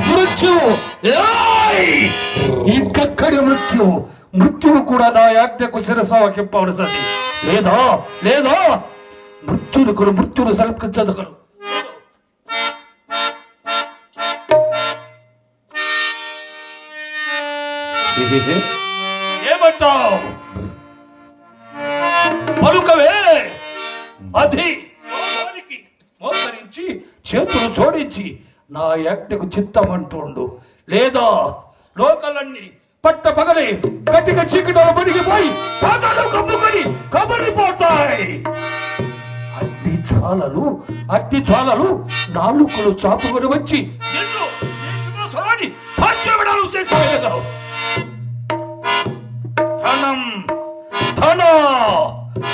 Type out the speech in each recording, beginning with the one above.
మృత్యు ఇంకక్కడి మృత్యువు కూడా నా యాజ్ఞకు శిరసావకింపవలసింది. లేదా లేదా మృత్యును సమర్పించదు. ఏమంటావు? పలుకవే. అది మోకరించి చేతులు జోడించి నా యాజ్ఞకు చిత్తమంటుండు. లేదా లోకలన్నీ పట్ట పగలి గట్టిగా చీకటిలో మునిగిపోయి పాదాలు కమ్ముకొని కబడిపోతాయి. అట్టి జ్వాలలు నాలుకలు చాపుకొని వచ్చి చేసేయగలవు.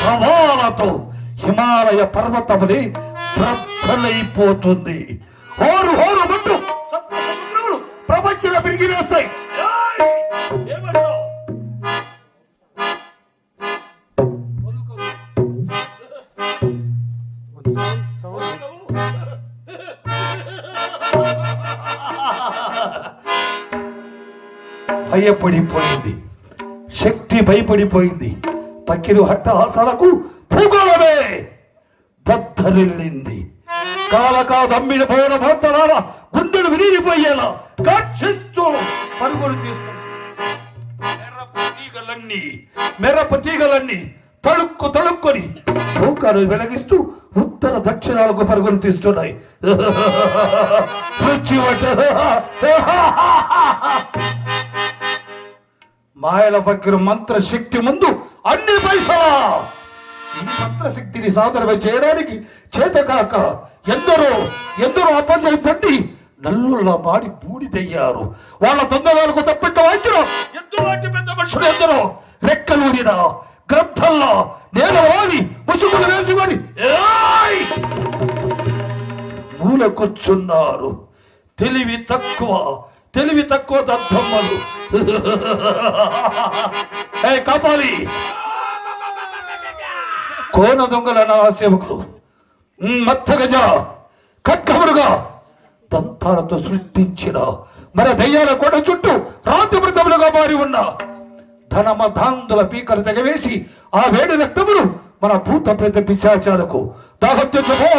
ప్రవాలతో హిమాలయ పర్వతముని ప్రబలైపోతుంది. హోరు హోరు మంటూ సప్త సముద్రములు ప్రపంచంలో పెరిగి వేస్తాయి. భయపడిపోయింది, శక్తి భయపడిపోయింది. పక్కిరు హట్టహాసాలకు భూగోళమే బద్దలిల్లింది. కాలకాదమ్మిన పోయిన భర్తలాల గుండెలు విరిగిపోయేలా కాక్షిస్తూ పరుగులు తీస్తుంది. మెరప తీగలన్నీ తడుక్కొని భూకాలు వెలగిస్తూ ఉత్తర దక్షిణాలకు పరుగులు తీస్తున్నాయి. మాయల పక్కిరు మంత్రశక్తి ముందు అన్ని పైసలా. ఈ మంత్రశక్తిని సాధన చేయడానికి చేతకాక ఎందరో అపజయపడి నల్లులా మాడి బూడిదయ్యారు. వాళ్ళ దొంగలకు తప్పిట్ట వాంచిన పెద్ద మనుషులు ఎందరో రెక్కలూడిన గ్రంథంలో నేల వాడి ముసుగులు వేసుకొని మూల కూర్చున్నారు. తెలివి తక్కువ దద్దమ్మలు. కాపాలి కోన దొంగల నా సేవకులు మత్తగజ ఖడ్గములుగా దంతాలతో సృష్టించిన మన దయ్యాల కోట చుట్టూ రాతి మృతములుగా మారి ఉన్న ధనమధాంతుల పీకలు తెగవేసి ఆ వేడి రక్తములు మన భూత ప్రేత పిశాచాలకు దాహత్యమో